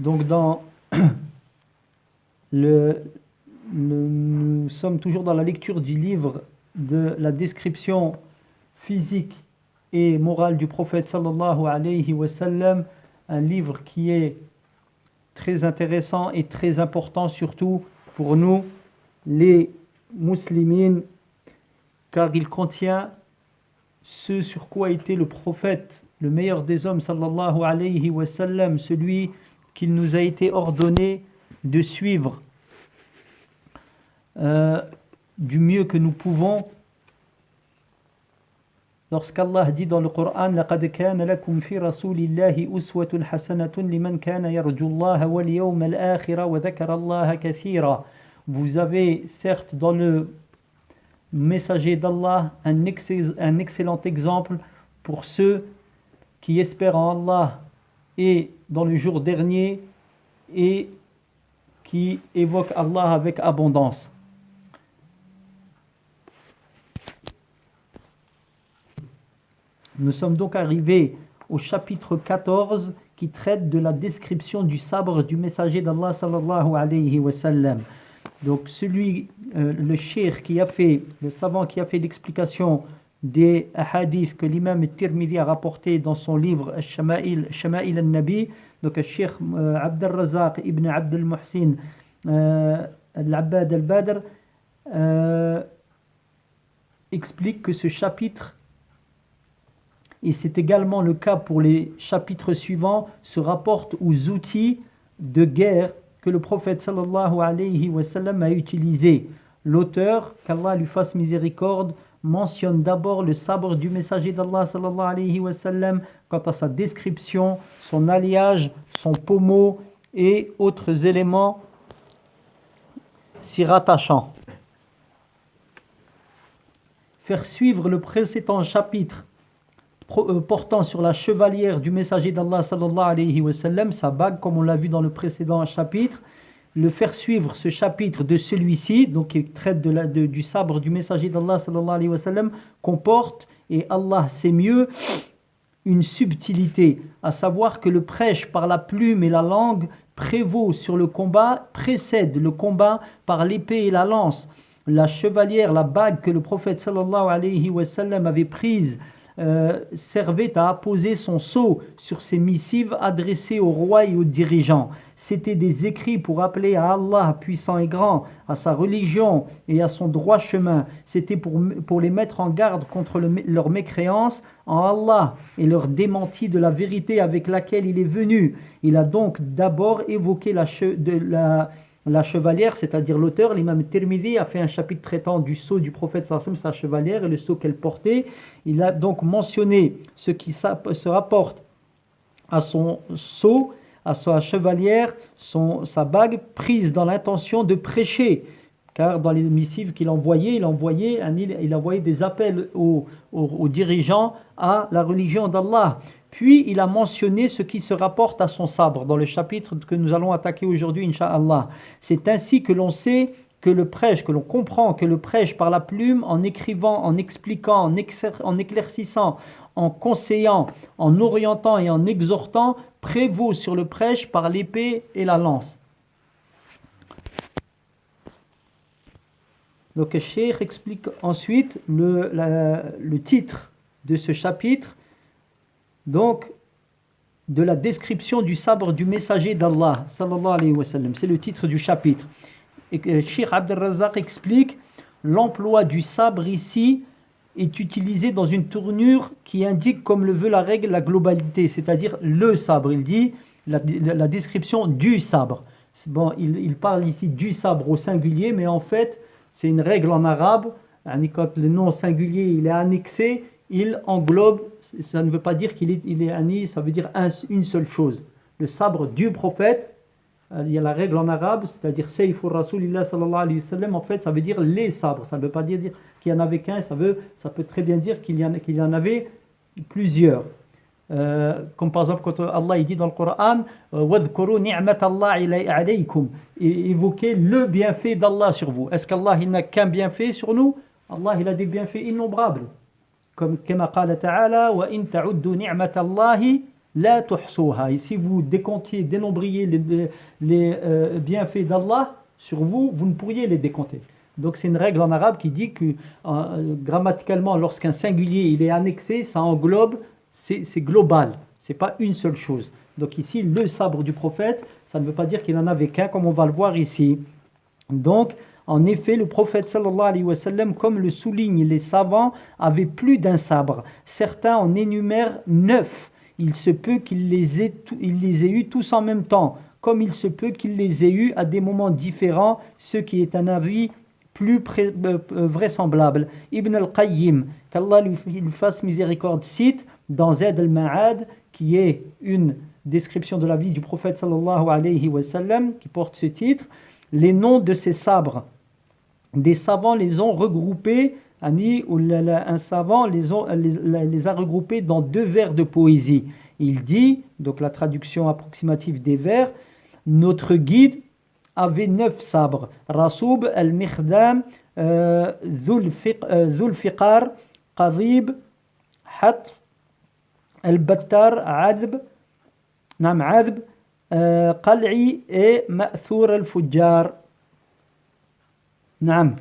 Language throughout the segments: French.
Donc nous sommes toujours dans la lecture du livre de la description physique et morale du prophète sallallahu alayhi wa sallam, un livre qui est très intéressant et très important surtout pour nous les musulmans, car il contient ce sur quoi était le prophète, le meilleur des hommes sallallahu alayhi wa sallam, celui qu'il nous a été ordonné de suivre du mieux que nous pouvons. Lorsqu'Allah dit dans le Coran لَقَدْ كَانَ لَكُمْ فِي رَسُولِ اللَّهِ أُسْوَةٌ حَسَنَةٌ لِمَنْ كَانَ يَرْجُو اللَّهَ وَالْيَوْمَ الْآخِرَ وَذَكَرَ اللَّهَ كَثِيرًا. Vous avez certes dans le messager d'Allah un excellent exemple pour ceux qui espèrent en Allah et dans le jour dernier et qui évoquent Allah avec abondance. Nous sommes donc arrivés au chapitre 14 qui traite de la description du sabre du messager d'Allah sallallahu alayhi wa sallam. Donc le cheikh qui a fait, le savant qui a fait l'explication des hadiths que l'imam Tirmidhi a rapporté dans son livre Shama'il al-Nabi, donc le cheikh Abd al-Razzaq ibn Abd al-Muhsin al-Abbad al-Badr explique que ce chapitre, et c'est également le cas pour les chapitres suivants, se rapporte aux outils de guerre que le prophète sallallahu alayhi wa sallam a utilisé. L'auteur, qu'Allah lui fasse miséricorde, mentionne d'abord le sabre du messager d'Allah sallallahu alayhi wa sallam quant à sa description, son alliage, son pommeau et autres éléments s'y rattachant. Faire suivre le précédent chapitre portant sur la chevalière du messager d'Allah sallallahu alayhi wa sallam, sa bague, comme on l'a vu dans le précédent chapitre, le faire suivre ce chapitre de celui-ci, donc qui traite du sabre du messager d'Allah sallallahu alayhi wa sallam, comporte, et Allah sait mieux, une subtilité, à savoir que le prêche par la plume et la langue prévaut sur le combat, précède le combat par l'épée et la lance. La chevalière, la bague que le prophète sallallahu alayhi wa sallam avait prise, servait à apposer son sceau sur ces missives adressées aux rois et aux dirigeants. C'était des écrits pour appeler à Allah puissant et grand, à sa religion et à son droit chemin. C'était pour les mettre en garde contre leur mécréance en Allah et leur démenti de la vérité avec laquelle il est venu. Il a donc d'abord évoqué la chevalière, c'est-à-dire l'auteur, l'imam Tirmidhi a fait un chapitre traitant du sceau du prophète sallallahu alayhi wa sallam, sa chevalière et le sceau qu'elle portait. Il a donc mentionné ce qui se rapporte à son sceau, à sa chevalière, sa bague prise dans l'intention de prêcher. Car dans les missives qu'il envoyait, il envoyait des appels aux dirigeants à la religion d'Allah. Puis il a mentionné ce qui se rapporte à son sabre dans le chapitre que nous allons attaquer aujourd'hui, Inch'Allah. C'est ainsi que l'on sait que l'on comprend que le prêche par la plume, en écrivant, en expliquant, en éclaircissant, en conseillant, en orientant et en exhortant, prévaut sur le prêche par l'épée et la lance. Donc le cheikh explique ensuite le titre de ce chapitre, donc de la description du sabre du messager d'Allah sallallahu alayhi wa sallam. C'est le titre du chapitre. Et Cheikh Abd al-Razzaq explique l'emploi du sabre ici est utilisé dans une tournure qui indique, comme le veut la règle, la globalité, c'est-à-dire le sabre. Il dit la description du sabre. Bon, il parle ici du sabre au singulier, mais en fait c'est une règle en arabe. Quand le nom singulier il est annexé, il englobe, ça ne veut pas dire qu'il est ani, ça veut dire une seule chose. Le sabre du prophète, il y a la règle en arabe, c'est-à-dire Sayfur Rasulillah sallallahu alayhi wa sallam, en fait ça veut dire les sabres, ça ne veut pas dire qu'il n'y en avait qu'un, ça peut très bien dire qu'il y en avait plusieurs. Comme par exemple quand Allah il dit dans le Coran وَذْكُرُوا نِعْمَةَ اللَّهِ عَلَيْكُمْ, évoquez le bienfait d'Allah sur vous. Est-ce qu'Allah il n'a qu'un bienfait sur nous? Allah il a des bienfaits innombrables. Comme كما قال تعالى وإن تعدوا نعمة الله la tuhsuha. Et si vous décomptiez, dénombriez les bienfaits d'Allah sur vous, vous ne pourriez les décompter. Donc c'est une règle en arabe qui dit que grammaticalement, lorsqu'un singulier il est annexé, ça englobe, c'est global, c'est pas une seule chose. Donc ici, le sabre du prophète, ça ne veut pas dire qu'il en avait qu'un, comme on va le voir ici. Donc, en effet, le prophète sallallahu alayhi wa sallam, comme le soulignent les savants, avait plus d'un sabre. Certains en énumèrent 9. Il se peut qu'il les ait eus tous en même temps, comme il se peut qu'il les ait eus à des moments différents, ce qui est un avis plus vraisemblable. Ibn al-Qayyim, qu'Allah lui fasse miséricorde, cite dans Zayd al-Ma'ad, qui est une description de la vie du prophète sallallahu alayhi wa sallam, qui porte ce titre, les noms de ces sabres. Des savants les ont regroupés, un savant les a regroupés dans 2 vers de poésie. Il dit, donc la traduction approximative des vers, notre guide avait 9 sabres. Rasoub, al-Mikhdam, Dhul-Fiqar, Qadib, Hatf, al-Battar, Adb, Qal'i et Ma'thur al-Fujjar. نعم.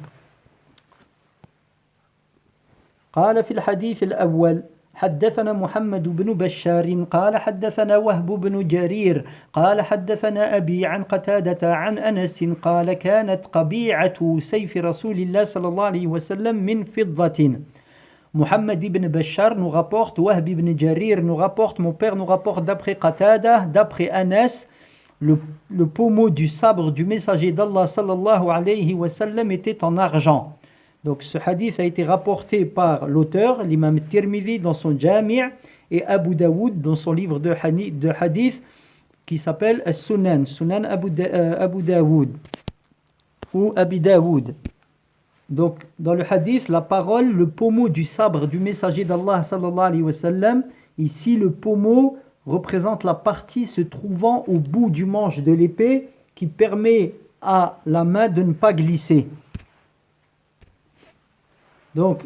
قال في الحديث الأول حدثنا محمد بن بشار قال حدثنا وهب بن جرير قال حدثنا أبي عن قتادة عن أنس قال كانت قبيعة سيف رسول الله صلى الله عليه وسلم من فضة. Muhammad ibn Bashar nous rapporte, Wahb ibn Jarir nous rapporte, mon père nous rapporte d'après Qatada, d'après Anas, le pommeau du sabre du messager d'Allah sallallahu alayhi wa sallam était en argent. Donc ce hadith a été rapporté par l'auteur, l'imam Tirmidhi dans son Jami' et Abu Daoud dans son livre de hadith qui s'appelle As-Sunan, Sunan Abu Daoud ou Abi Daoud. Donc dans le hadith, la parole, le pommeau du sabre du messager d'Allah sallallahu alayhi wa sallam, ici le pommeau représente la partie se trouvant au bout du manche de l'épée qui permet à la main de ne pas glisser. Donc,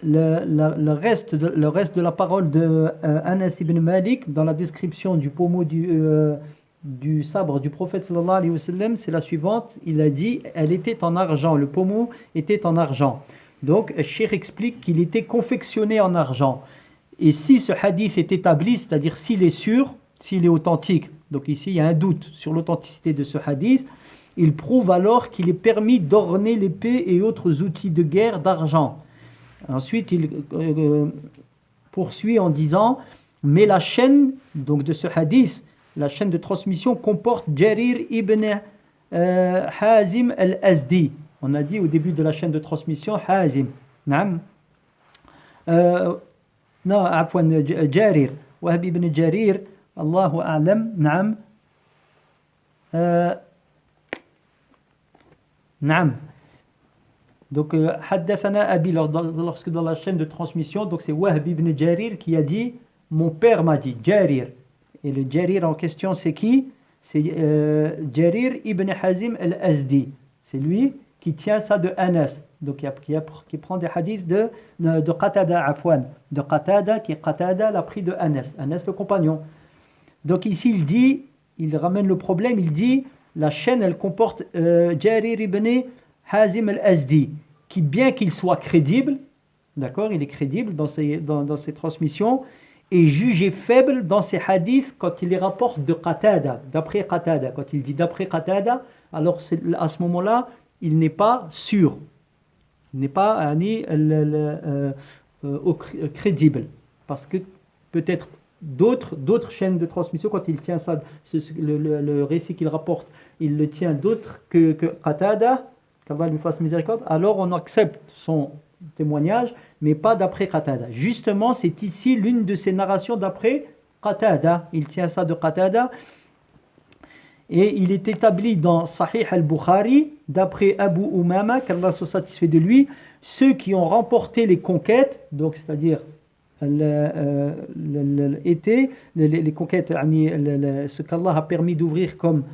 le reste de la parole de Anas ibn Malik dans la description du pommeau du sabre du prophète sallallahu alayhi wa sallam, c'est la suivante. Il a dit, elle était en argent, le pommeau était en argent. Donc, le cheikh explique qu'il était confectionné en argent. Et si ce hadith est établi, c'est-à-dire s'il est sûr, s'il est authentique, donc ici il y a un doute sur l'authenticité de ce hadith, il prouve alors qu'il est permis d'orner l'épée et autres outils de guerre d'argent. Ensuite, il poursuit en disant, mais la chaîne donc de ce hadith, la chaîne de transmission comporte Jarir ibn Hazim al-Azdi. On a dit au début de la chaîne de transmission, Hazim. Naam. Non, عفوا Jarir. Wahb ibn Jarir, Allahu a'lam. Naam. Naam. Donc, Haddathana Abi, lorsque dans la chaîne de transmission, donc c'est Wahb ibn Jarir qui a dit, mon père m'a dit, Jarir. Et le Jarir en question, c'est qui? C'est Jarir ibn Hazim al-Azdi. C'est lui qui tient ça de Anas. Donc, qui prend des hadiths de Qatada, Afwan. De Qatada, qui est Qatada, l'a pris de Anas. Anas, le compagnon. Donc, ici, il ramène le problème, il dit, la chaîne, elle comporte Jarir ibn Hazim al-Azdi, qui, bien qu'il soit crédible, d'accord, il est crédible dans ses transmissions, est jugé faible dans ses hadiths quand il les rapporte de Qatada, d'après Qatada. Quand il dit d'après Qatada, alors à ce moment-là, il n'est pas sûr. Il n'est pas crédible. Parce que peut-être d'autres chaînes de transmission, quand il tient ça, le récit qu'il rapporte, il le tient d'autres que Qatada, qu'Allah lui fasse miséricorde, alors on accepte son témoignage, mais pas d'après Qatada. Justement, c'est ici l'une de ces narrations d'après Qatada. Il tient ça de Qatada. Et il est établi dans Sahih al-Bukhari, d'après Abu Umama, qu'Allah soit satisfait de lui, ceux qui ont remporté les conquêtes, donc c'est-à-dire les conquêtes, ce qu'Allah a permis d'ouvrir comme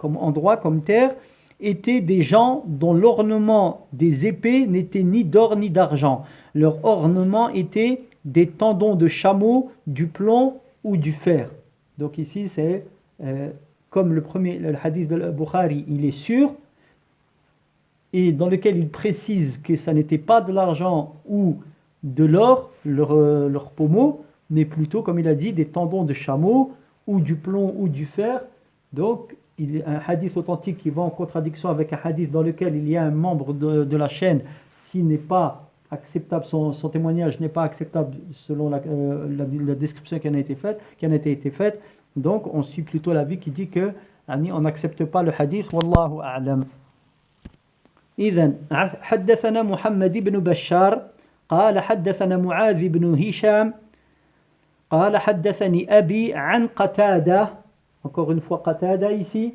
endroit, comme terre, étaient des gens dont l'ornement des épées n'était ni d'or ni d'argent. Leur ornement était des tendons de chameau, du plomb ou du fer. Donc ici, c'est comme le hadith de Bukhari, il est sûr, et dans lequel il précise que ça n'était pas de l'argent ou de l'or, leur pommeau, mais plutôt, comme il a dit, des tendons de chameau, ou du plomb, ou du fer. Donc, il y a un hadith authentique qui va en contradiction avec un hadith dans lequel il y a un membre de la chaîne qui n'est pas acceptable, son témoignage n'est pas acceptable selon la description qui en a été faite. Donc, on suit plutôt l'avis qui dit que on n'accepte pas le hadith. Wallahu a'lam. إذن حدثنا محمد بن بشار قال حدثنا معاذ بن هشام قال حدثني أبي عن قتادة encore une fois قتادة ici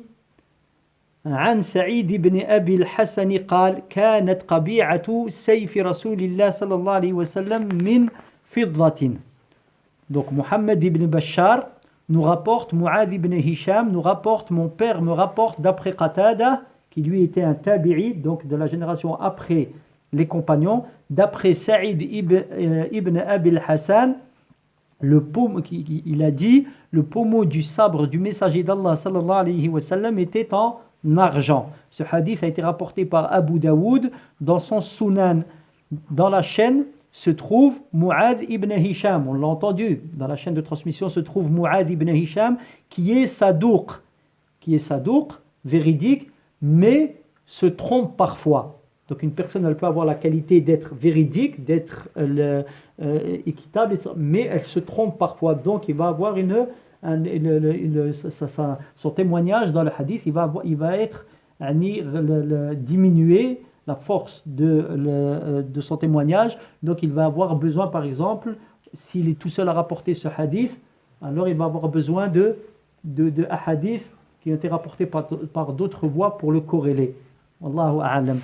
عن سعيد بن أبي الحسن قال كانت قبيعة سيف رسول الله صلى الله عليه وسلم من فضة. Donc Muhammad ibn Bashar nous rapporte, Mu'adh ibn Hisham nous rapporte, mon père me rapporte d'après Qatada, qui lui était un tabi'i, donc de la génération après les compagnons, d'après Saïd ibn Abil Hassan, il a dit, le pommeau du sabre du messager d'Allah sallallahu alayhi wa sallam était en argent. Ce hadith a été rapporté par Abu Daoud dans son Sunan. Dans la chaîne se trouve Mu'adh ibn Hisham, on l'a entendu, dans la chaîne de transmission se trouve Mu'adh ibn Hisham qui est sadouk, véridique, mais se trompe parfois. Donc une personne, elle peut avoir la qualité d'être véridique, d'être équitable, mais elle se trompe parfois. Donc il va avoir son témoignage dans le hadith, il va être diminué, la force de son témoignage. Donc il va avoir besoin, par exemple, s'il est tout seul à rapporter ce hadith, alors il va avoir besoin de hadiths qui ont été rapportés par d'autres voies pour le corréler. Wallahu a'lam.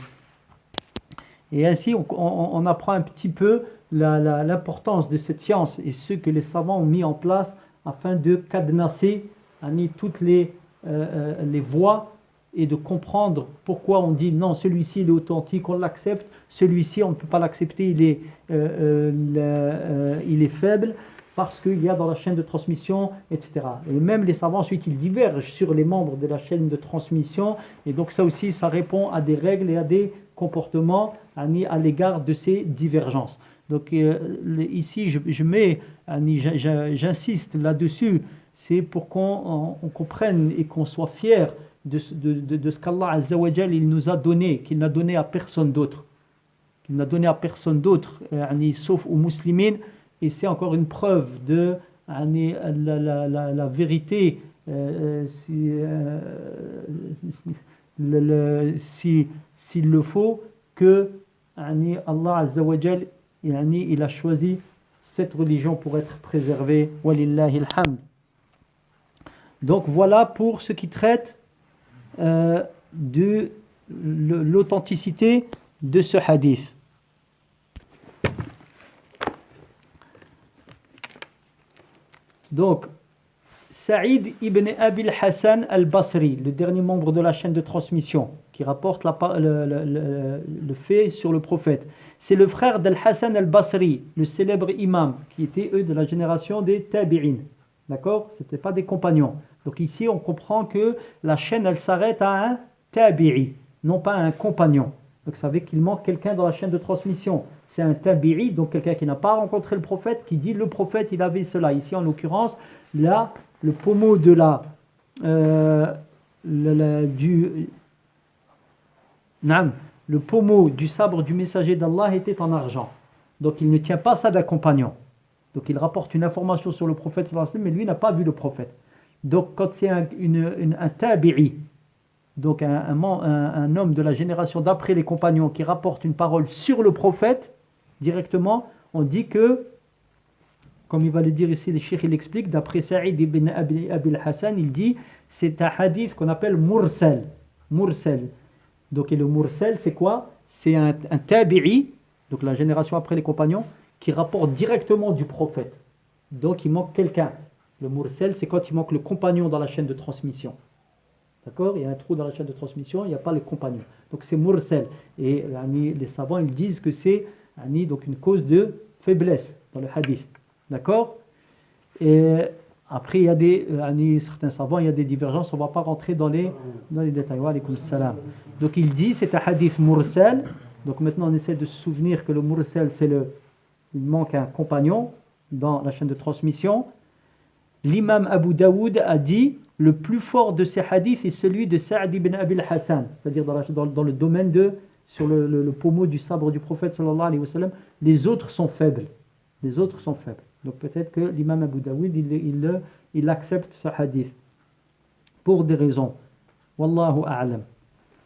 Et ainsi, on apprend un petit peu l'importance de cette science et ce que les savants ont mis en place afin de cadenasser toutes les voies et de comprendre pourquoi on dit non, celui-ci il est authentique, on l'accepte, celui-ci on ne peut pas l'accepter, il est faible, parce qu'il y a dans la chaîne de transmission, etc. Et même les savants, ensuite, ils divergent sur les membres de la chaîne de transmission, et donc ça aussi, ça répond à des règles et à des comportements à l'égard de ces divergences. Donc ici, j'insiste là-dessus, c'est pour qu'on comprenne et qu'on soit fier de ce qu'Allah Azza wa Jal il nous a donné, qu'il n'a donné à personne d'autre. Qu'il n'a donné à personne d'autre, sauf aux musulmans. Et c'est encore une preuve de la vérité, s'il le faut, que Allah Azza wa Jal il a choisi cette religion pour être préservée. Walillahi alhamd. Donc voilà pour ce qui traite de l'authenticité de ce hadith. Donc, Saïd ibn Abil Hassan al-Basri, le dernier membre de la chaîne de transmission, qui rapporte le fait sur le prophète, c'est le frère d'Al-Hassan al-Basri, le célèbre imam, qui était eux de la génération des tabi'in. D'accord? Ce n'étaient pas des compagnons. Donc ici, on comprend que la chaîne, elle s'arrête à un tabi'i, non pas à un compagnon. Donc ça veut qu'il manque quelqu'un dans la chaîne de transmission. C'est un tabi'i, donc quelqu'un qui n'a pas rencontré le prophète, qui dit le prophète, il avait cela. Ici, en l'occurrence, là, le pommeau de le pommeau du sabre du messager d'Allah était en argent. Donc il ne tient pas ça d'un compagnon. Donc il rapporte une information sur le prophète sallallahu alayhi wa sallam, mais lui n'a pas vu le prophète. Donc quand c'est un tabi'i, donc un homme de la génération d'après les compagnons qui rapporte une parole sur le prophète directement, on dit que, comme il va le dire ici, le cheikh il explique, d'après Saïd ibn Abil Hassan, il dit c'est un hadith qu'on appelle mursal. Donc et le mursal c'est quoi? C'est un tabi'i, donc la génération après les compagnons, qui rapporte directement du prophète. Donc il manque quelqu'un. Le mursal c'est quand il manque le compagnon dans la chaîne de transmission. D'accord? Il y a un trou dans la chaîne de transmission, il n'y a pas le compagnon. Donc c'est mursal. Et les savants ils disent que c'est donc une cause de faiblesse dans le hadith. D'accord? Et Après, il y a certains savants, il y a des divergences, on ne va pas rentrer dans les détails. Wa alaykoum salam. Donc il dit, c'est un hadith mursal. Donc maintenant, on essaie de se souvenir que le mursal, il manque un compagnon dans la chaîne de transmission. L'imam Abu Daoud a dit, le plus fort de ces hadiths est celui de Sa'd ibn Abil Hassan, c'est-à-dire dans le domaine sur le pommeau du sabre du prophète sallallahu alayhi wa sallam. Les autres sont faibles. Les autres sont faibles. Donc peut-être que l'imam Abu Daoud, il accepte ce hadith pour des raisons. Wallahu a'lam.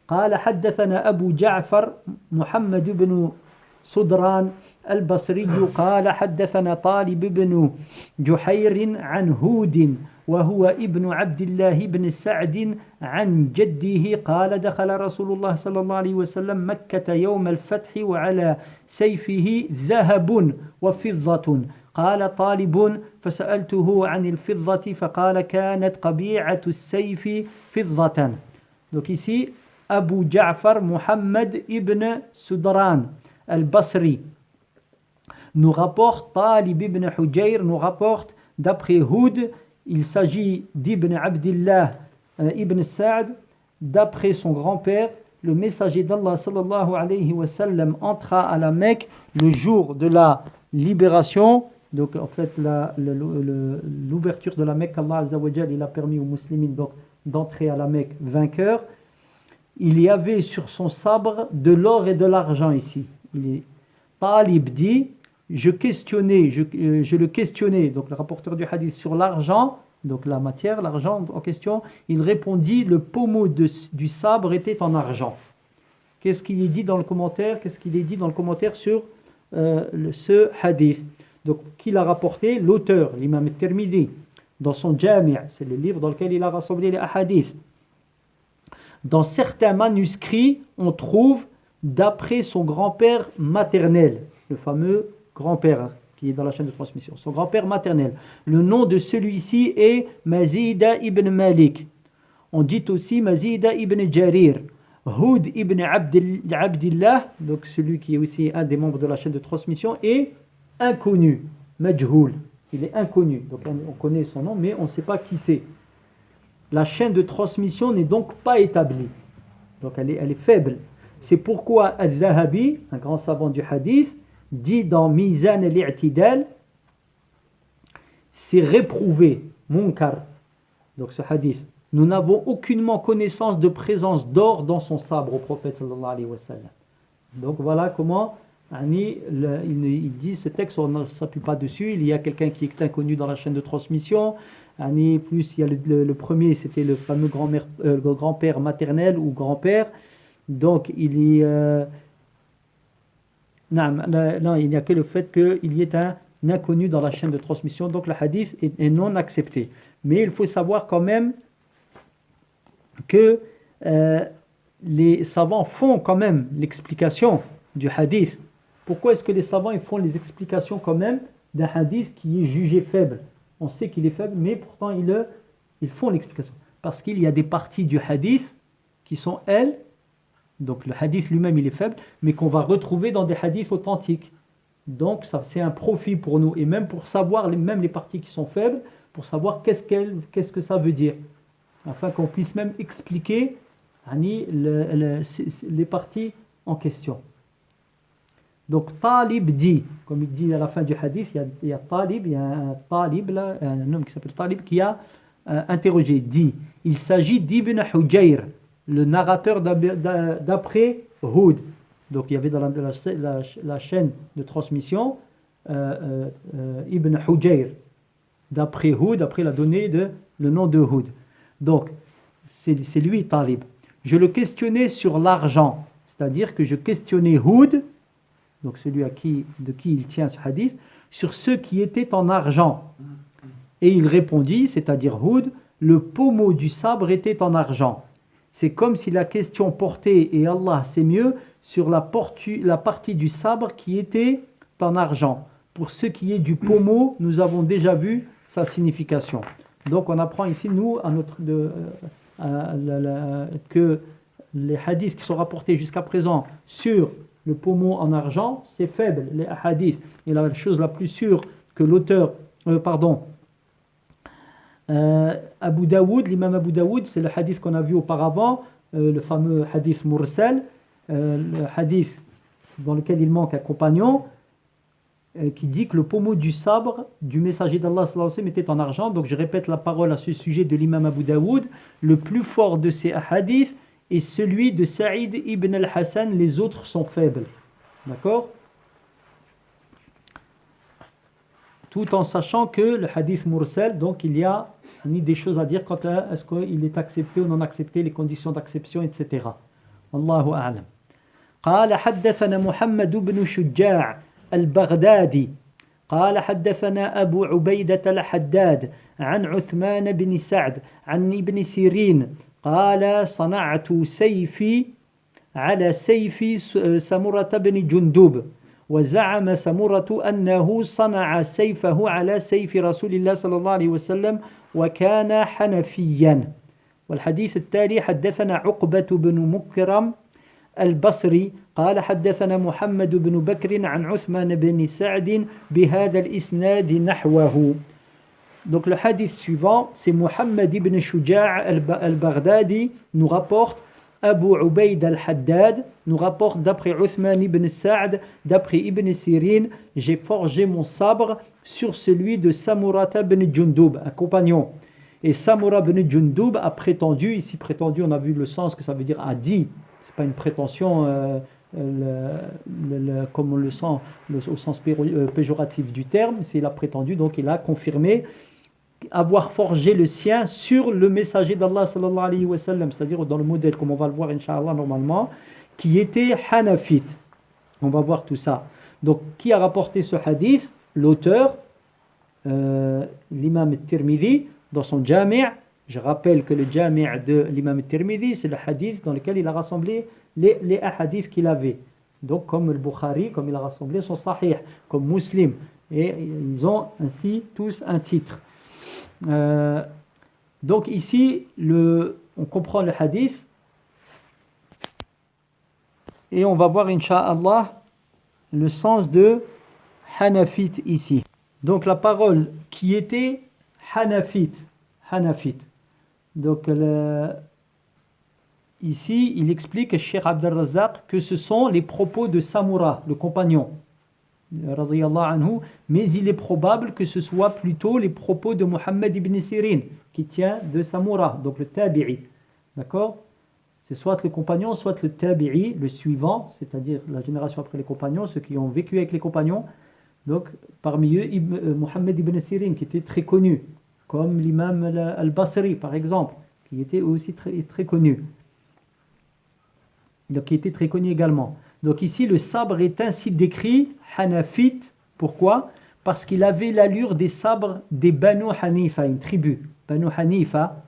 قال حدثنا أبو جعفر محمد بن صدران البصري قال حدثنا طالب بن جحير عن هود وهو ابن عبد الله بن سعد عن جده قال دخل رسول الله صلى الله عليه وسلم مكة يوم الفتح وعلى سيفه ذهب وفضة قال طالب فسألته عن الفضة فقال كانت قبيعة السيف فضة. Donc ici Abu Ja'far Muhammad ibn Sudran al-Basri nous rapporte, Talib ibn Hujayr nous rapporte d'après Houd, il s'agit d'Ibn Abdillah ibn Sa'd, d'après son grand-père, le messager d'Allah sallallahu alayhi wa sallam entra à la Mecque le jour de la libération. Donc en fait l'ouverture de la Mecque, Allah Azza wa Jal, il a permis aux musulmans donc d'entrer à la Mecque vainqueurs. Il y avait sur son sabre de l'or et de l'argent ici. Talib dit, je le questionnais, donc le rapporteur du hadith, sur l'argent, donc la matière, l'argent en question. Il répondit, le pommeau du sabre était en argent. Qu'est-ce qu'il est dit dans le commentaire? Qu'est-ce qu'il est dit dans le commentaire sur ce hadith? Donc, qui l'a rapporté? L'auteur, l'imam al-Tirmidhi, dans son Jami', c'est le livre dans lequel il a rassemblé les hadiths. Dans certains manuscrits, on trouve d'après son grand-père maternel, le fameux grand-père qui est dans la chaîne de transmission, son grand-père maternel. Le nom de celui-ci est Mazida ibn Malik. On dit aussi Mazida ibn Jarir. Houd ibn Abdillah, donc celui qui est aussi un des membres de la chaîne de transmission, est inconnu, majhoul. Il est inconnu, donc on connaît son nom, mais on ne sait pas qui c'est. La chaîne de transmission n'est donc pas établie. Donc elle est faible. C'est pourquoi Al-Zahabi, un grand savant du hadith, dit dans Mizan al-i'tidal, c'est réprouvé, munkar. Donc ce hadith, nous n'avons aucunement connaissance de présence d'or dans son sabre au prophète sallallahu alayhi wa sallam. Donc voilà comment il dit ce texte, on ne s'appuie pas dessus. Il y a quelqu'un qui est inconnu dans la chaîne de transmission. Plus il y a le premier, c'était le fameux grand-père maternel ou grand-père. Donc il n'y a que le fait qu'il y ait un inconnu dans la chaîne de transmission. Donc le hadith est non accepté. Mais il faut savoir quand même que les savants font quand même l'explication du hadith. Pourquoi est-ce que les savants ils font les explications quand même d'un hadith qui est jugé faible? On sait qu'il est faible, mais pourtant ils font l'explication. Parce qu'il y a des parties du hadith qui sont elles, donc le hadith lui-même il est faible, mais qu'on va retrouver dans des hadiths authentiques. Donc ça, c'est un profit pour nous, et même pour savoir, même les parties qui sont faibles, pour savoir qu'est-ce que ça veut dire. Afin qu'on puisse même expliquer les parties en question. Donc Talib dit, comme il dit à la fin du hadith, il y a Talib, il y a un Talib là, un homme qui s'appelle Talib qui a interrogé, dit, il s'agit d'Ibn Hujayr, le narrateur d'après Houd. Donc il y avait dans la chaîne de transmission Ibn Hujayr, d'après Houd, après il a donné le nom de Houd. Donc c'est lui Talib. Je le questionnais sur l'argent, c'est-à-dire que je questionnais Houd, donc celui de qui il tient ce hadith, sur ce qui était en argent. Et il répondit, c'est-à-dire Houd, le pommeau du sabre était en argent. C'est comme si la question portait, et Allah sait mieux, sur la partie du sabre qui était en argent. Pour ce qui est du pommeau, nous avons déjà vu sa signification. Donc on apprend ici, nous, que les hadiths qui sont rapportés jusqu'à présent sur le pommeau en argent, c'est faible, les hadiths. Et la chose la plus sûre que l'auteur, Abu Daoud, l'imam Abu Daoud, c'est le hadith qu'on a vu auparavant, le fameux hadith mursal, le hadith dans lequel il manque un compagnon, qui dit que le pommeau du sabre du messager d'Allah sallallahu alayhi wa sallam était en argent. Donc je répète la parole à ce sujet de l'imam Abu Daoud. Le plus fort de ces hadiths est celui de Saïd ibn al-Hassan, les autres sont faibles. D'accord? Tout en sachant que le hadith mursal, donc il y a des choses à dire quant à est-ce qu'il est accepté ou non accepté, les conditions d'acception, etc. Wallahu a'lam. قال حدثنا محمد بن شجاع البغدادي قال حدثنا أبو عبيدة الحداد عن عثمان بن سعد عن ابن سيرين قال صنعت سيفي على سيف سمرة بن جندب وزعم سمرة أنه صنع سيفه على سيف رسول الله صلى الله عليه وسلم وكان حنفيا. والحديث التالي حدثنا عقبة بن مكرم البصري قال حدثنا محمد بن بكر عن عثمان بن سعد بهذا الإسناد نحوه. Donc le hadith suivant, c'est Muhammad ibn Shuja' al-Baghdadi nous rapporte Abu Ubaid al-Haddad nous rapporte d'après Uthman ibn Sa'd, d'après Ibn Sirin, j'ai forgé mon sabre sur celui de Samurata ibn Jundub, un compagnon. Et Samura ibn Jundub a prétendu, ici prétendu on a vu le sens que ça veut dire a dit, c'est pas une prétention comme on le sent au sens péjoratif du terme, c'est il a prétendu, donc il a confirmé avoir forgé le sien sur le messager d'Allah sallallahu alayhi wa sallam, c'est-à-dire dans le modèle, comme on va le voir Inch'Allah normalement, qui était hanafite. On va voir tout ça. Donc, qui a rapporté ce hadith? L'auteur, l'imam al-Tirmidhi, dans son Jami'. Je rappelle que le Jami' de l'imam al-Tirmidhi, c'est le hadith dans lequel il a rassemblé les hadiths qu'il avait. Donc, comme le Bukhari, comme il a rassemblé son Sahih, comme Muslim. Et ils ont ainsi tous un titre. Donc ici, on comprend le hadith et on va voir Inch'Allah le sens de Hanafite ici. Donc la parole qui était Hanafite. Donc ici, il explique, Cheikh Abd al-Razzaq, que ce sont les propos de Samura, le compagnon. Anhu, mais il est probable que ce soit plutôt les propos de Muhammad ibn Sirin qui tient de Samura, donc le tabi'i. D'accord? C'est soit le compagnon, soit le tabi'i, le suivant, c'est-à-dire la génération après les compagnons, ceux qui ont vécu avec les compagnons. Donc parmi eux, Muhammad ibn Sirin qui était très connu, comme l'imam al-Basri par exemple, qui était aussi très, très connu. Donc qui était très connu également. Donc ici, le sabre est ainsi décrit, Hanafite. Pourquoi? Parce qu'il avait l'allure des sabres des Banu Hanifa, une tribu, Banu Hanifa,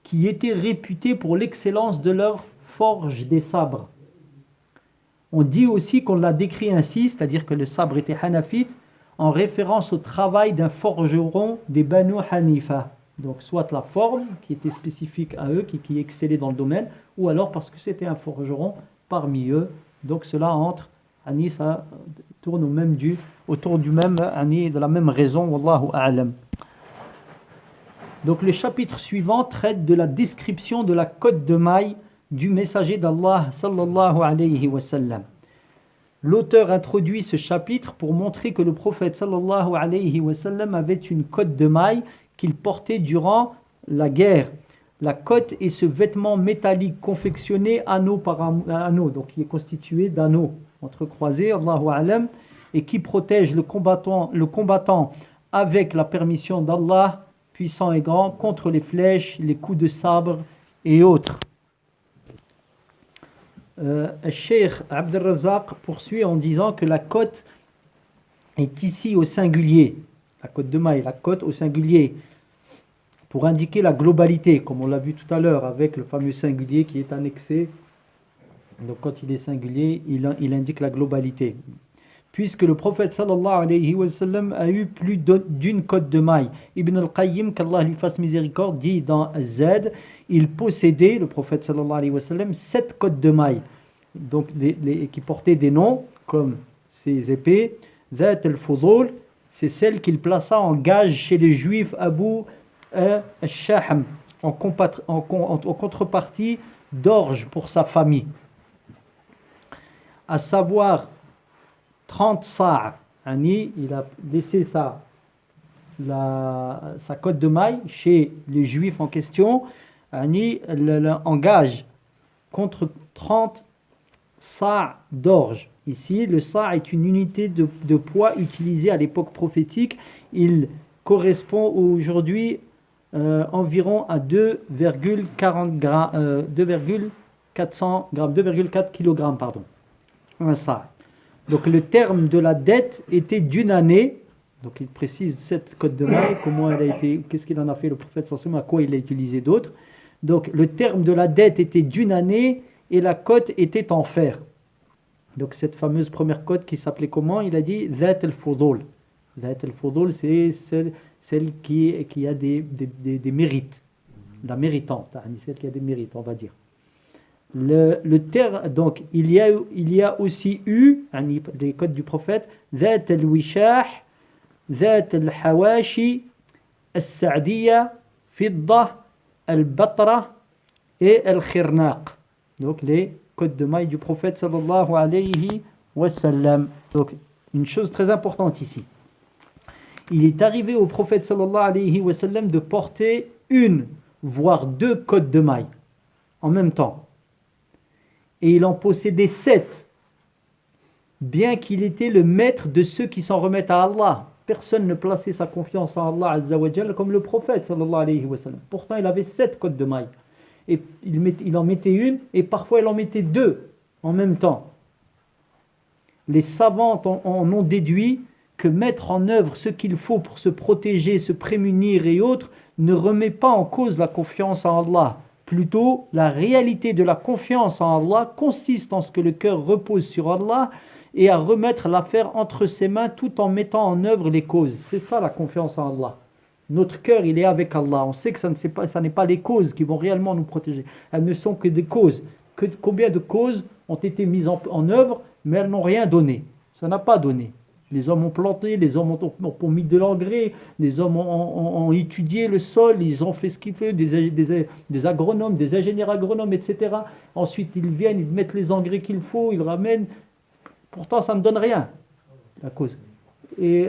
qui était réputée pour l'excellence de leur forge des sabres. On dit aussi qu'on l'a décrit ainsi, c'est-à-dire que le sabre était Hanafite, en référence au travail d'un forgeron des Banu Hanifa. Donc soit la forme, qui était spécifique à eux, qui excellait dans le domaine, ou alors parce que c'était un forgeron parmi eux. Donc cela entre, ça tourne autour du même, de la même raison, wallahu a'lam. Donc le chapitre suivant traite de la description de la cotte de maille du messager d'Allah sallallahu alayhi wa sallam. L'auteur introduit ce chapitre pour montrer que le prophète sallallahu alayhi wa sallam avait une cotte de maille qu'il portait durant la guerre. La cotte est ce vêtement métallique confectionné anneau par anneau, donc qui est constitué d'anneaux entrecroisés, Allahu a'lam, et qui protège le combattant avec la permission d'Allah, puissant et grand, contre les flèches, les coups de sabre et autres. Cheikh Abd al-Razzaq poursuit en disant que la cotte est ici au singulier, la cotte de maille, la cotte au singulier, pour indiquer la globalité, comme on l'a vu tout à l'heure avec le fameux singulier qui est annexé. Donc quand il est singulier, il indique la globalité. Puisque le prophète sallallahu alayhi wa sallam a eu plus d'une cotte de maille. Ibn al-Qayyim, qu'Allah lui fasse miséricorde, dit dans Z, il possédait, le prophète sallallahu alayhi wa sallam, 7 cottes de maille. Donc qui portaient des noms comme ses épées. Dhat al-Fudul, c'est celle qu'il plaça en gage chez les juifs Abu الشحم en contrepartie d'orge pour sa famille, à savoir 30 sa'. Il a laissé sa cote de maille chez les juifs en question. Engage contre 30 sa' d'orge. Ici, le sa' est une unité de poids utilisée à l'époque prophétique. Il correspond aujourd'hui environ à 2,40 grammes, 2,400 grammes, 2,4 kg, pardon. Un sa'. Donc le terme de la dette était d'une année. Donc il précise cette cote de maille, comment elle a été, qu'est-ce qu'il en a fait le prophète sallallahu, à quoi il a utilisé d'autres. Donc le terme de la dette était d'une année et la cote était en fer. Donc cette fameuse première cote qui s'appelait comment? Il a dit Dhat al-Fudul. Dhat al-Fudul, c'est celle qui a des mérites, la méritante, celle qui a des mérites, on va dire. Le terme, donc il y a aussi eu les codes du prophète Dhat al-Wishah, Dhat al-Hawashi, al-Sa'diya, Fidda, al-Batra et al-Khirnaq. Donc les codes de maille du prophète sallallahu alayhi wa sallam. Donc une chose très importante ici. Il est arrivé au prophète sallallahu alayhi wa sallam de porter une, voire deux codes de maille en même temps. Et il en possédait 7, bien qu'il était le maître de ceux qui s'en remettent à Allah. Personne ne plaçait sa confiance en Allah Azza wa Jal comme le prophète sallallahu alayhi wa sallam. Pourtant, il avait 7 codes de maille. Et il en mettait une, et parfois il en mettait 2 en même temps. Les savants en ont déduit que mettre en œuvre ce qu'il faut pour se protéger, se prémunir et autres, ne remet pas en cause la confiance en Allah. Plutôt, la réalité de la confiance en Allah consiste en ce que le cœur repose sur Allah et à remettre l'affaire entre ses mains tout en mettant en œuvre les causes. C'est ça la confiance en Allah. Notre cœur, il est avec Allah. On sait que ça n'est pas les causes qui vont réellement nous protéger. Elles ne sont que des causes. Combien de causes ont été mises en œuvre, mais elles n'ont rien donné. Ça n'a pas donné. Les hommes ont planté, les hommes ont mis de l'engrais, les hommes ont étudié le sol, ils ont fait ce qu'il faut, des agronomes, des ingénieurs agronomes, etc. Ensuite, ils viennent, ils mettent les engrais qu'il faut, ils ramènent. Pourtant, ça ne donne rien, la cause. Et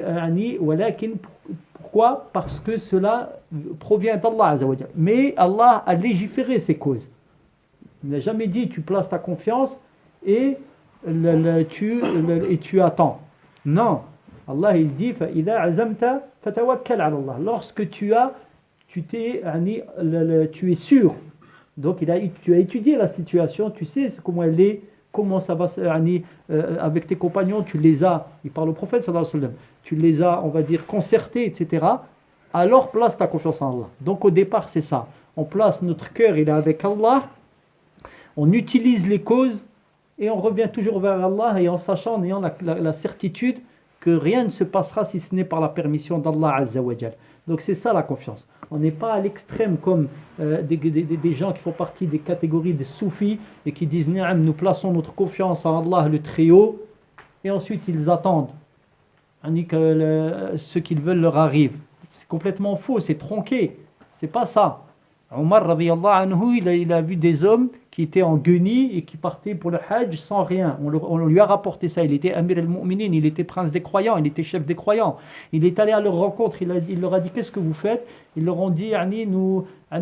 pourquoi? Parce que cela provient d'Allah Azza wa Jal. Mais Allah a légiféré ces causes. Il n'a jamais dit tu places ta confiance et tu attends. Non, Allah il dit lorsque tu es sûr. Donc tu as étudié la situation, tu sais comment elle est, comment ça va avec tes compagnons, tu les as, il parle au prophète sallallahu alayhi wa sallam, tu les as, on va dire, concertés, etc. Alors place ta confiance en Allah. Donc au départ c'est ça, on place notre cœur, il est avec Allah, on utilise les causes et on revient toujours vers Allah et en sachant, en ayant la certitude que rien ne se passera si ce n'est par la permission d'Allah Azza wa Jal. Donc c'est ça la confiance. On n'est pas à l'extrême comme des gens qui font partie des catégories des soufis et qui disent nous plaçons notre confiance en Allah le Très-Haut et ensuite ils attendent que ce qu'ils veulent leur arrive. C'est complètement faux, c'est tronqué. C'est pas ça. Omar radiyallahu anhu, il a vu des hommes qui étaient en guenilles et qui partaient pour le Hajj sans rien. On lui a rapporté ça. Il était Amir al-Mu'minin, il était prince des croyants, il était chef des croyants. Il est allé à leur rencontre, il leur a dit qu'est-ce que vous faites? Ils leur ont dit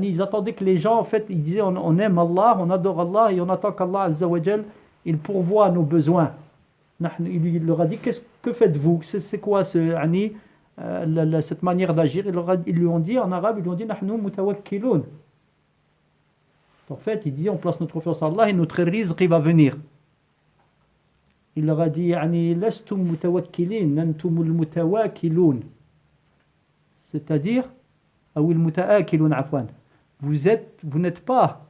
ils attendaient que les gens, en fait, ils disaient on aime Allah, on adore Allah et on attend qu'Allah Azza wa Jal, il pourvoit à nos besoins. Il leur a dit que faites-vous? C'est quoi cette manière d'agir? Ils lui ont dit en arabe, ils lui ont dit nahnu mutawakkilun. En fait, il dit on place notre confiance en Allah et notre rizq va venir. Il leur a dit lastum mutawakkilin antumul mutawakkilun. C'est-à-dire awil mutaakilun afwan. Vous n'êtes pas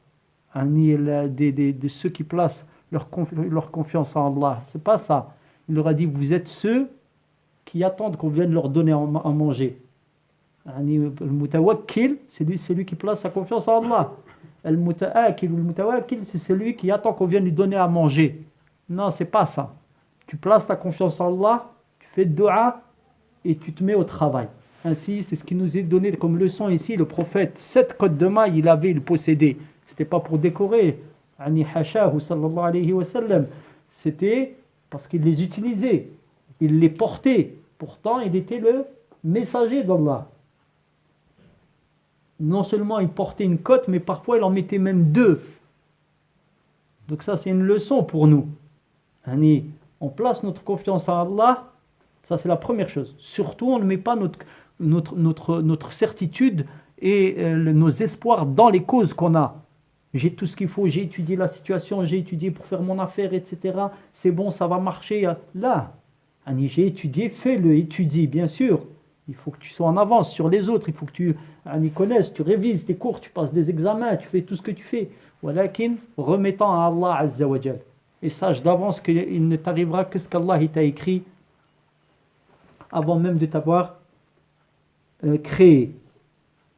de ceux qui placent leur confiance en Allah. C'est pas ça. Il leur a dit vous êtes ceux qui attendent qu'on vienne leur donner à manger. Le mutawakkil, c'est lui qui place sa confiance en Allah. Le mutawakkil, c'est celui qui attend qu'on vienne lui donner à manger. Non, c'est pas ça. Tu places ta confiance en Allah, tu fais dua et tu te mets au travail. Ainsi, c'est ce qui nous est donné comme leçon ici. Le prophète, 7 cottes de mailles, il possédait. C'était pas pour décorer. Ani hashahu sallallahu alayhi wa sallam. C'était parce qu'il les utilisait. Il les portait. Pourtant, il était le messager d'Allah. Non seulement il portait une cotte, mais parfois il en mettait même 2. Donc ça, c'est une leçon pour nous. On place notre confiance en Allah. Ça, c'est la première chose. Surtout, on ne met pas notre certitude et nos espoirs dans les causes qu'on a. J'ai tout ce qu'il faut, j'ai étudié la situation, j'ai étudié pour faire mon affaire, etc. C'est bon, ça va marcher. Là, j'ai étudié, fais-le, étudie, bien sûr. Il faut que tu sois en avance sur les autres, il faut que tu connaisses, tu révises tes cours, tu passes des examens, tu fais tout ce que tu fais. Walakin, remettant à Allah Azza wa Jal. Et sache d'avance qu'il ne t'arrivera que ce qu'Allah t'a écrit avant même de t'avoir créé.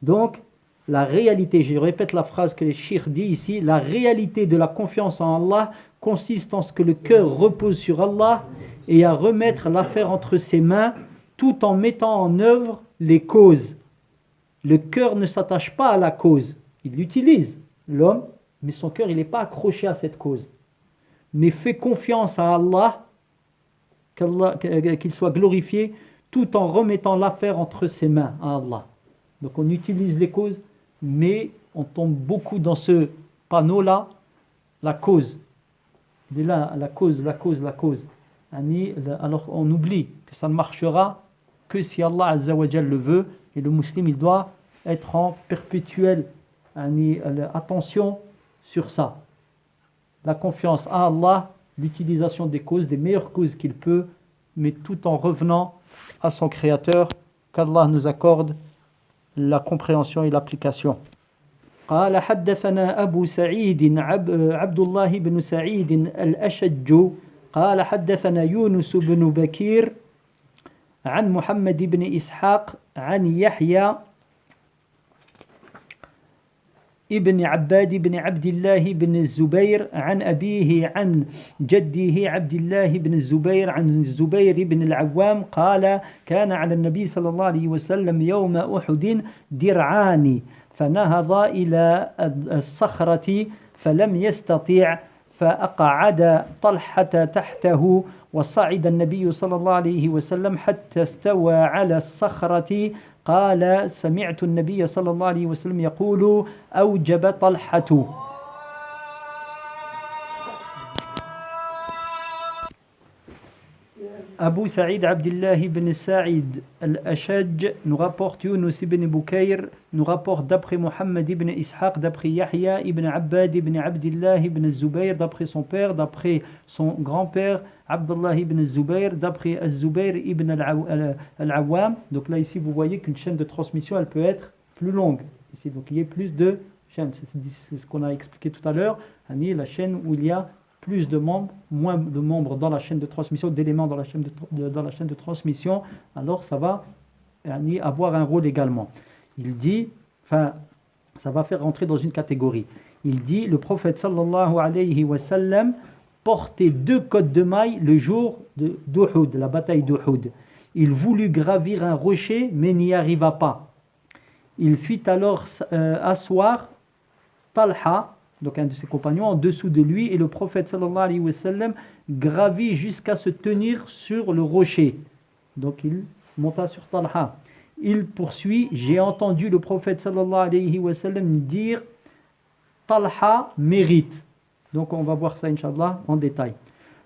Donc, la réalité, je répète la phrase que le cheikh dit ici, la réalité de la confiance en Allah consiste en ce que le cœur repose sur Allah et à remettre l'affaire entre ses mains tout en mettant en œuvre les causes. Le cœur ne s'attache pas à la cause, il l'utilise, l'homme, mais son cœur il n'est pas accroché à cette cause. Mais fait confiance à Allah, qu'il soit glorifié, tout en remettant l'affaire entre ses mains à Allah. Donc on utilise les causes, mais on tombe beaucoup dans ce panneau-là, la cause. Il est là, la cause. Alors on oublie que ça ne marchera que si Allah Azza wa Jal le veut, et le musulman il doit être en perpétuelle attention sur ça. La confiance à Allah, l'utilisation des causes, des meilleures causes qu'il peut, mais tout en revenant à son Créateur, qu'Allah nous accorde la compréhension et l'application. قال حدثنا أبو سعيد عبد الله بن سعيد الأشج قال حدثنا يونس بن بكير عن محمد بن إسحاق عن يحيى ابن عباد بن عبد الله بن الزبير عن أبيه عن جده عبد الله بن الزبير عن الزبير بن العوام قال كان على النبي صلى الله عليه وسلم يوم أحد درعان فنهض إلى الصخرة فلم يستطيع فأقعد طلحة تحته وصعد النبي صلى الله عليه وسلم حتى استوى على الصخرة قال سمعت النبي صلى الله عليه وسلم يقول أوجب طلحة. Abu Saïd Abdullah ibn Saïd al-Ashaj nous rapporte Yunus ibn Bukayr, nous rapporte d'après Muhammad ibn Ishaq, d'après Yahya ibn Abbad ibn Abdullah ibn Zubayr, d'après son père, d'après son grand-père Abdullah ibn Zubayr, d'après Az-Zubayr ibn al-Awwam. Donc là ici vous voyez qu'une chaîne de transmission elle peut être plus longue. Ici donc il y a plus de chaînes, c'est ce qu'on a expliqué tout à l'heure, la chaîne où il y a plus de membres, moins de membres dans la chaîne de transmission, d'éléments dans la chaîne de transmission, alors ça va avoir un rôle également. Il dit, ça va faire rentrer dans une catégorie. Il dit, le prophète sallallahu alayhi wa sallam portait 2 cottes de mailles le jour d'Uhud, la bataille d'Uhud. Il voulut gravir un rocher, mais n'y arriva pas. Il fit alors asseoir Talha, donc un de ses compagnons, en dessous de lui, et le prophète sallallahu alayhi wa sallam gravit jusqu'à se tenir sur le rocher. Donc il monta sur Talha. Il poursuit, j'ai entendu le prophète sallallahu alayhi wa sallam dire Talha mérite. Donc on va voir ça inshallah en détail.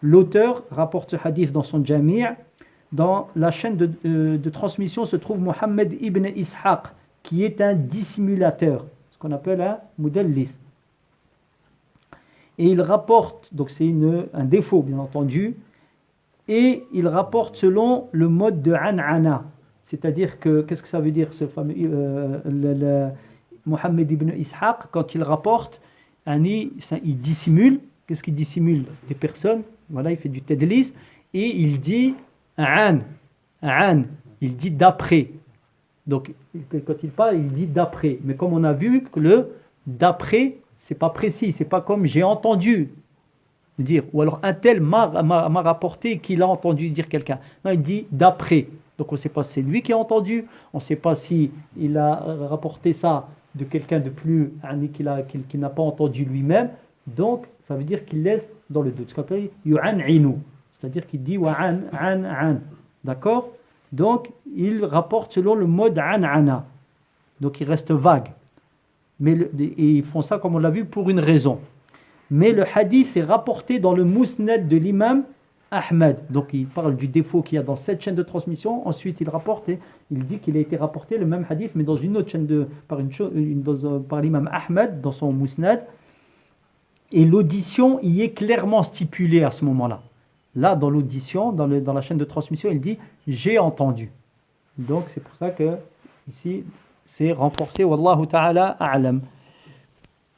L'auteur rapporte ce hadith dans son Jami'. Dans la chaîne de transmission se trouve Muhammad ibn Ishaq, qui est un dissimulateur, ce qu'on appelle un mudallis. Et il rapporte, donc c'est un défaut bien entendu, et il rapporte selon le mode de an'ana. C'est-à-dire que, qu'est-ce que ça veut dire ce fameux Muhammad ibn Ishaq, quand il rapporte, il dissimule. Qu'est-ce qu'il dissimule? Des personnes, voilà, il fait du tadlis, et il dit il dit d'après. Donc quand il parle, il dit d'après. Mais comme on a vu que le d'après, c'est pas précis, c'est pas comme j'ai entendu dire, ou alors un tel m'a rapporté qu'il a entendu dire quelqu'un. Non, il dit d'après. Donc on ne sait pas si c'est lui qui a entendu, on ne sait pas si il a rapporté ça de quelqu'un de plus qui n'a pas entendu lui-même. Donc ça veut dire qu'il laisse dans le doute. Ce qu'on appelle yu'an'inu, c'est-à-dire qu'il dit wa'an, an. D'accord? Donc il rapporte selon le mode an'ana. Donc il reste vague. Et ils font ça, comme on l'a vu, pour une raison. Mais le hadith est rapporté dans le Musnad de l'imam Ahmed. Donc il parle du défaut qu'il y a dans cette chaîne de transmission. Ensuite il rapporte, et il dit qu'il a été rapporté le même hadith, mais dans une autre chaîne par l'imam Ahmed, dans son Musnad. Et l'audition y est clairement stipulée à ce moment-là. Là, dans l'audition, dans la chaîne de transmission, il dit « j'ai entendu ». Donc c'est pour ça que ici c'est renforcé, wallahu ta'ala a'lam.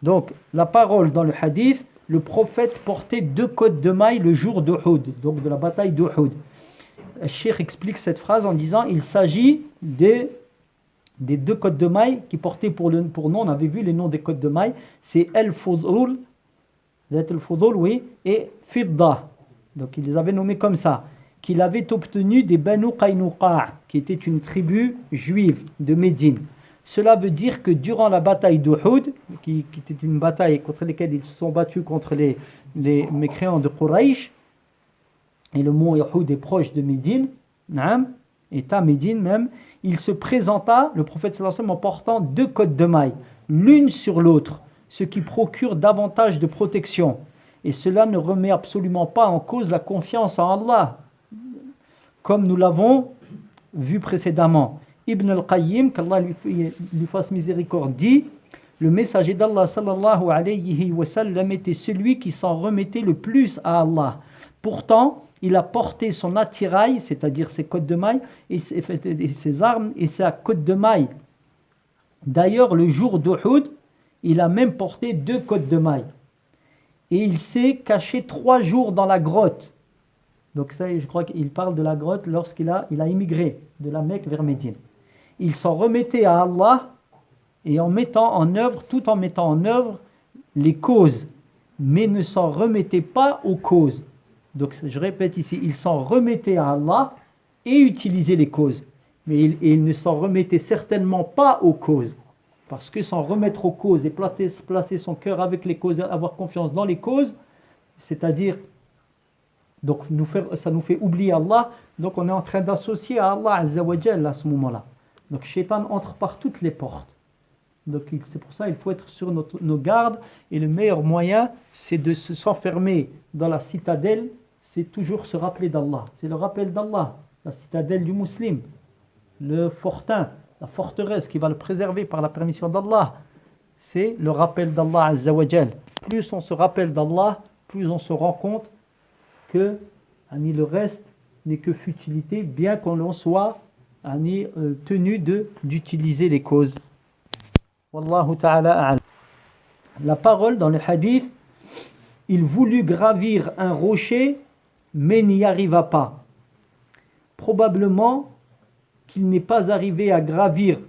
Donc, la parole dans le hadith, le prophète portait 2 cottes de mailles le jour d'Uhud, donc de la bataille d'Uhud. Le cheikh explique cette phrase en disant il s'agit des 2 cottes de mailles qui portaient pour nom, on avait vu les noms des cottes de mailles, c'est Al-Fudul, oui, et Fidda. Donc, il les avait nommés comme ça, qu'il avait obtenu des Banu Qaynuqa, qui était une tribu juive de Médine. Cela veut dire que durant la bataille d'Uhud, qui était une bataille contre laquelle ils se sont battus contre les mécréants de Quraysh, et le mont Uhud est proche de Médine, est à Médine même, il se présenta, le prophète sallallahu alayhi wa sallam, en portant 2 cottes de mailles, l'une sur l'autre, ce qui procure davantage de protection. Et cela ne remet absolument pas en cause la confiance en Allah, comme nous l'avons vu précédemment. Ibn al-Qayyim, qu'Allah lui fasse miséricorde, dit le messager d'Allah sallallahu alayhi wa sallam était celui qui s'en remettait le plus à Allah. Pourtant, il a porté son attirail, c'est-à-dire ses cottes de mailles, et ses armes et sa cotte de mailles. D'ailleurs, le jour d'Uhud, il a même porté 2 cottes de mailles. Et il s'est caché 3 jours dans la grotte. Donc ça, je crois qu'il parle de la grotte lorsqu'il a immigré de la Mecque vers Médine. Il s'en remettait à Allah et tout en mettant en œuvre les causes, mais ne s'en remettait pas aux causes. Donc je répète ici, il s'en remettait à Allah et utilisait les causes, mais il ne s'en remettait certainement pas aux causes, parce que s'en remettre aux causes et placer son cœur avec les causes, avoir confiance dans les causes, c'est-à-dire donc ça nous fait oublier Allah, donc on est en train d'associer à Allah Azza wa Jalla à ce moment-là. Donc Shaitan entre par toutes les portes. Donc c'est pour ça qu'il faut être sur nos gardes. Et le meilleur moyen, c'est de s'enfermer dans la citadelle. C'est toujours se rappeler d'Allah. C'est le rappel d'Allah. La citadelle du musulman. Le fortin, la forteresse qui va le préserver par la permission d'Allah. C'est le rappel d'Allah Azza wa Jal. Plus on se rappelle d'Allah, plus on se rend compte que le reste n'est que futilité, bien qu'on soit tenu d'utiliser les causes. Wallahu ta'ala a'lam. La parole dans le hadith, il voulut gravir un rocher, mais n'y arriva pas. Probablement qu'il n'est pas arrivé à gravir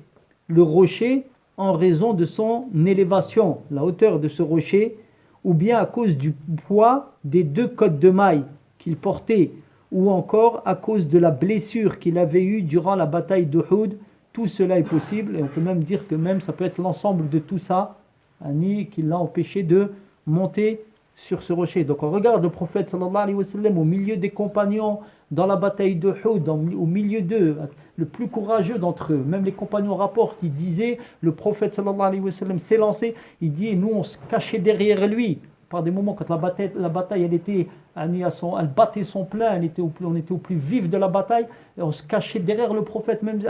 le rocher en raison de son élévation, la hauteur de ce rocher, ou bien à cause du poids des 2 cottes de mailles qu'il portait, ou encore à cause de la blessure qu'il avait eue durant la bataille d'Uhud. Tout cela est possible, et on peut même dire que même ça peut être l'ensemble de tout ça qui l'a empêché de monter sur ce rocher. Donc on regarde le prophète sallallahu alayhi wa sallam au milieu des compagnons dans la bataille d'Uhud, au milieu d'eux, le plus courageux d'entre eux. Même les compagnons rapportent, ils disaient, le prophète sallallahu alayhi wa sallam s'est lancé, il dit, et nous on se cachait derrière lui. Par des moments, quand la bataille elle était, elle battait son plein, on était au plus vif de la bataille, et on se cachait derrière le prophète, même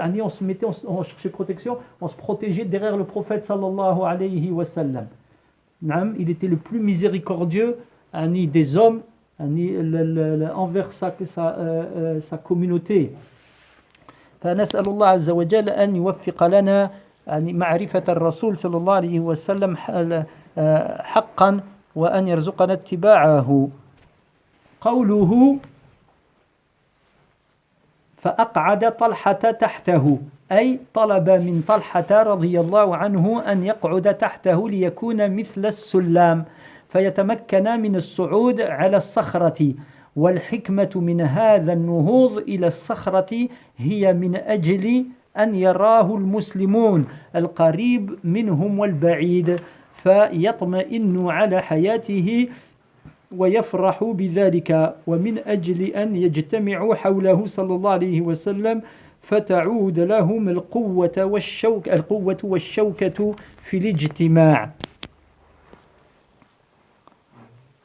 on cherchait protection, on se protégeait derrière le prophète sallallahu alayhi wa sallam. Il était le plus miséricordieux des hommes envers sa communauté. فنسأل الله عز وجل أن يوفق لنا معرفة الرسول صلى الله عليه وسلم حقا وأن يرزقنا اتباعه. قوله فأقعد طلحة تحته أي طلب من طلحة رضي الله عنه أن يقعد تحته ليكون مثل السلام فيتمكن من الصعود على الصخرة والحكمة من هذا النهوض إلى الصخرة هي من أجل أن يراه المسلمون القريب منهم والبعيد فيطمئن على حياته ويفرح بذلك ومن أجل أن يجتمعوا حوله صلى الله عليه وسلم فتعود لهم القوة والشوكة في الاجتماع.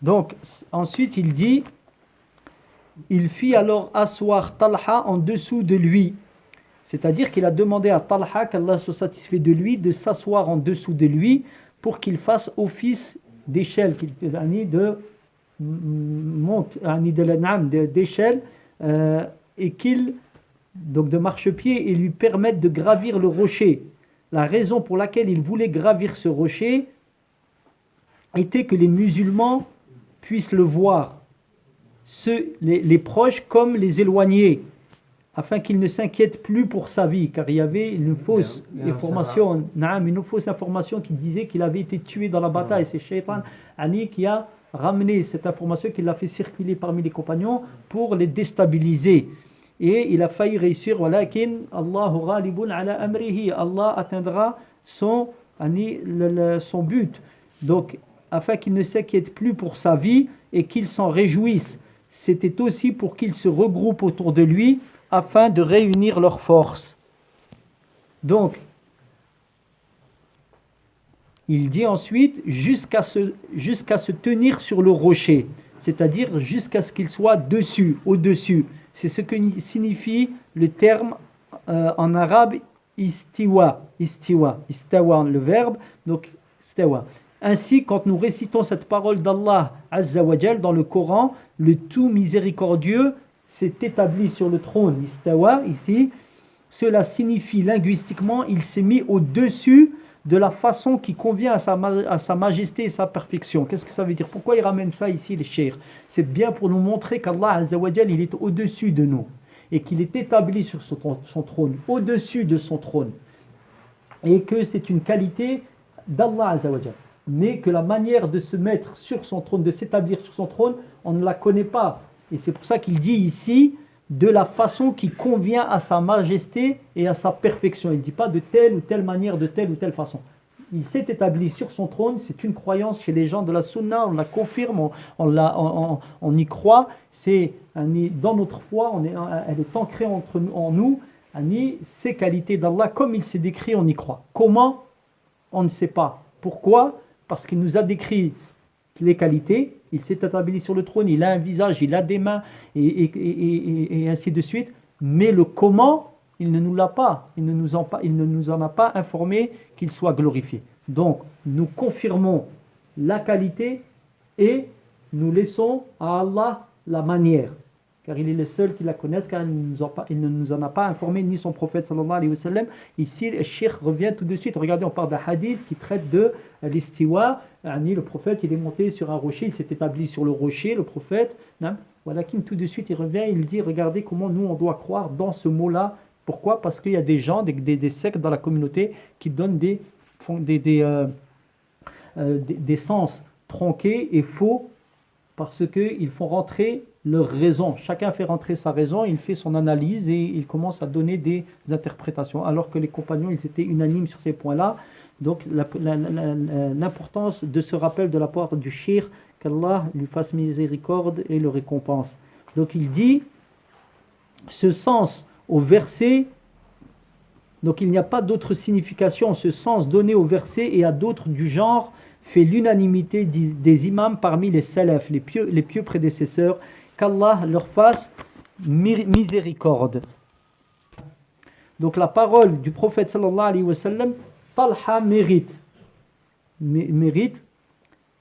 Donc ensuite il dit, il fit alors asseoir Talha en dessous de lui, c'est-à-dire qu'il a demandé à Talha, qu'Allah soit satisfait de lui, de s'asseoir en dessous de lui pour qu'il fasse office d'échelle, d'échelle et qu'il, donc de marchepied, et lui permette de gravir le rocher. La raison pour laquelle il voulait gravir ce rocher était que les musulmans puissent le voir, les proches comme les éloignés, afin qu'il ne s'inquiète plus pour sa vie, car il y avait une fausse information qui disait qu'il avait été tué dans la bataille. C'est Shaitan qui a ramené cette information, qui l'a fait circuler parmi les compagnons pour les déstabiliser. Et il a failli réussir. Walakin Allahu ghalibun ala amrihi. Allah atteindra son but. Donc, afin qu'il ne s'inquiète plus pour sa vie et qu'il s'en réjouisse. C'était aussi pour qu'ils se regroupent autour de lui afin de réunir leurs forces. Donc, il dit ensuite jusqu'à se tenir sur le rocher, c'est-à-dire jusqu'à ce qu'il soit dessus, au-dessus. C'est ce que signifie le terme en arabe istiwa, le verbe, donc istawa. Ainsi, quand nous récitons cette parole d'Allah Azza wa Jal dans le Coran, le tout miséricordieux s'est établi sur le trône, istawa, ici, cela signifie linguistiquement, il s'est mis au-dessus de la façon qui convient à sa majesté et sa perfection. Qu'est-ce que ça veut dire? Pourquoi il ramène ça ici, les cheikhs? C'est bien pour nous montrer qu'Allah Azza wa Jal, il est au-dessus de nous et qu'il est établi sur son trône, au-dessus de son trône, et que c'est une qualité d'Allah Azza wa Jal. Mais que la manière de se mettre sur son trône, de s'établir sur son trône, on ne la connaît pas. Et c'est pour ça qu'il dit ici, de la façon qui convient à sa majesté et à sa perfection. Il ne dit pas de telle ou telle manière, de telle ou telle façon. Il s'est établi sur son trône, c'est une croyance chez les gens de la sunna, on la confirme, on y croit, c'est dans notre foi, elle est ancrée en nous, ces qualités d'Allah, comme il s'est décrit, on y croit. Comment? On ne sait pas. Pourquoi? Parce qu'il nous a décrit les qualités, il s'est établi sur le trône, il a un visage, il a des mains, et ainsi de suite. Mais le comment, il ne nous l'a pas, il ne nous en a pas informé qu'il soit glorifié. Donc, nous confirmons la qualité et nous laissons à Allah la manière. Car il est le seul qui la connaisse, car il ne nous en a pas informé, ni son prophète sallallahu alayhi wa sallam. Ici, le cheikh revient tout de suite. Regardez, on parle d'un hadith qui traite de l'istiwa. Le prophète, il est monté sur un rocher, il s'est établi sur le rocher, le prophète. Voilà, tout de suite, il revient, il dit, regardez comment nous, on doit croire dans ce mot-là. Pourquoi? Parce qu'il y a des gens, des sectes dans la communauté qui donnent des sens tronqués et faux parce qu'ils font rentrer leur raison. Chacun fait rentrer sa raison, il fait son analyse et il commence à donner des interprétations. Alors que les compagnons, ils étaient unanimes sur ces points-là. Donc l'importance de ce rappel de la part du cheikh, qu'Allah lui fasse miséricorde et le récompense. Donc il dit, ce sens au verset, donc il n'y a pas d'autre signification, ce sens donné au verset et à d'autres du genre fait l'unanimité des imams parmi les salafs, les pieux prédécesseurs, qu'Allah leur fasse miséricorde. Donc la parole du prophète sallallahu alayhi wa sallam, Talha mérite,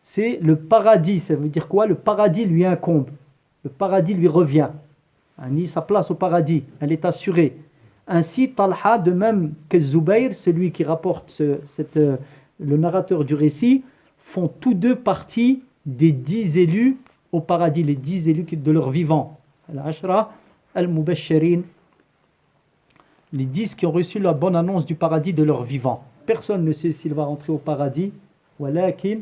c'est le paradis. Ça veut dire quoi? Le paradis lui incombe, le paradis lui revient. Sa place au paradis, elle est assurée. Ainsi, Talha, de même que Zubayr, celui qui rapporte le narrateur du récit, font tous deux partie des 10 élus au paradis, les 10 élus de leur vivant. Al-Ashra al-Mubashirin, les 10 qui ont reçu la bonne annonce du paradis de leur vivant. Personne ne sait s'il va rentrer au paradis. Walakin,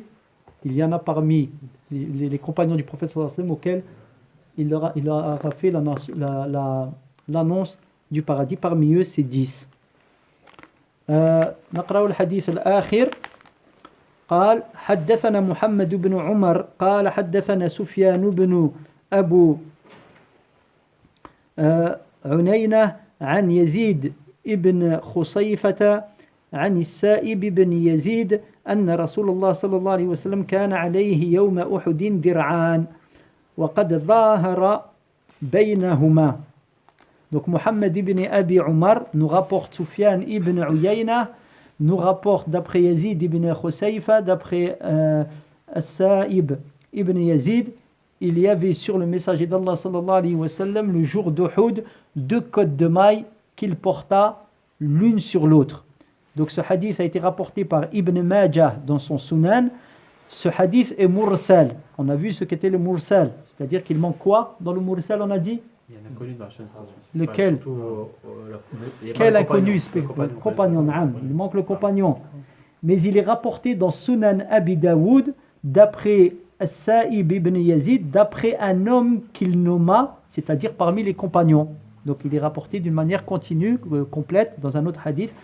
il y en a parmi les compagnons du prophète sallallahu alayhi wa sallam auxquels il leur a fait l'annonce du paradis. Parmi eux, c'est 10. نقرأ الحديث الآخر. قال حدثنا محمد بن عمر قال حدثنا سفيان بن أبو عنينة عن يزيد ابن خصيفة عن السائب بن يزيد أن رسول الله صلى الله عليه وسلم كان عليه يوم أحد درعان وقد ظاهر بينهما. Donc Mohammed ibn Abi Umar nous rapporte Sufyan ibn Uyayna, nous rapporte d'après Yazid ibn Khusayfa, d'après As-Sa'ib ibn Yazid, il y avait sur le messager d'Allah sallallahu alayhi wa sallam le jour d'Uhud 2 côtes de mailles qu'il porta l'une sur l'autre. Donc ce hadith a été rapporté par Ibn Majah dans son Sunan. Ce hadith est mursal. On a vu ce qu'était le mursal, c'est-à-dire qu'il manque quoi dans le mursal, on a dit? Il y a un inconnu dans la chaîne de transmission. Lequel? Quel inconnu? Compagnon. Il manque le compagnon. Mais il est rapporté dans Sunan Abi Daoud d'après As-Sa'ib ibn Yazid, d'après un homme qu'il nomma, c'est-à-dire parmi les compagnons. Donc il est rapporté d'une manière continue, complète, dans un autre hadith,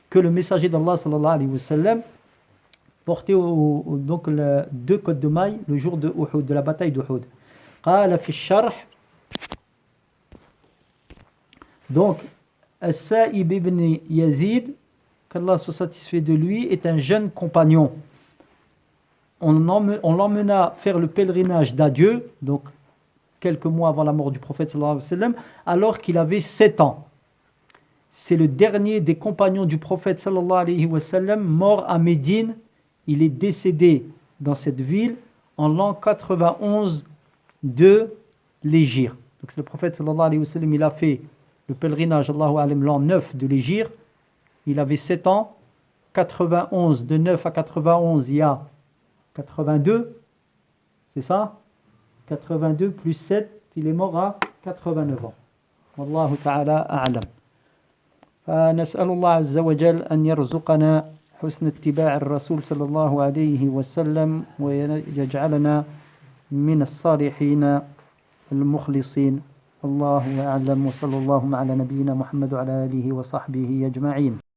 que le messager d'Allah sallallahu alayhi wa sallam portait donc 2 côtes de mailles le jour de Uhud, de la bataille d'Uhud. قال في الشرح. Donc, As-Sa'ib ibn Yazid, qu'Allah soit satisfait de lui, est un jeune compagnon. On l'emmena faire le pèlerinage d'adieu, donc quelques mois avant la mort du prophète sallallahu alayhi wa sallam, alors qu'il avait 7 ans. C'est le dernier des compagnons du prophète sallallahu alayhi wa sallam, mort à Médine. Il est décédé dans cette ville en l'an 91 de l'Hégire. Donc le prophète sallallahu alayhi wa sallam, il a fait le pèlerinage, Allahu alam, l'an 9 de l'Hégire. Il avait 7 ans. 91, de 9 à 91, il y a 82. C'est ça? 82 plus 7, il est mort à 89 ans. Wallahu ta'ala a'lam. فنسأل الله عز وجل أن يرزقنا حسن اتباع الرسول صلى الله عليه وسلم ويجعلنا من الصالحين المخلصين. الله أعلم وصلى الله على نبينا محمد وعلى آله وصحبه أجمعين.